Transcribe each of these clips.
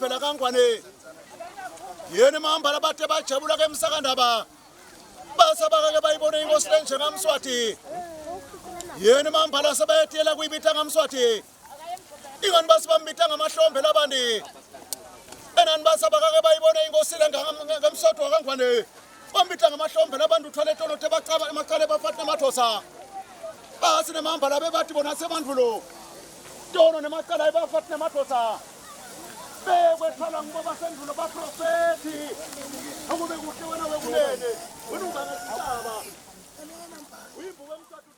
phela kaNgwane yena mambala bathe bajabula ke emsakandaba basabaka ke bayibona inkosi le njengamswathi yena mambala sebayethela kuyibitha ngamswathi ingani basibambitha ngamahlombe labandi enani basabaka ke bayibona inkosi le ngamswathi kaNgwane bambitha ngamahlombe labantu uthwele tono the bacaba emaqale bafathe emathosa basi nemambala bebathi bona semandvulo tono nemaqala bafathe emathosa bekwethala ngoba sendulo baprofeti akube kuhle wena wekulele wena ungangasitaba uyivuka umsathu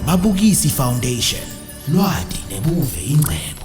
Mabukisi Foundation, lwati nebuve ingcebo.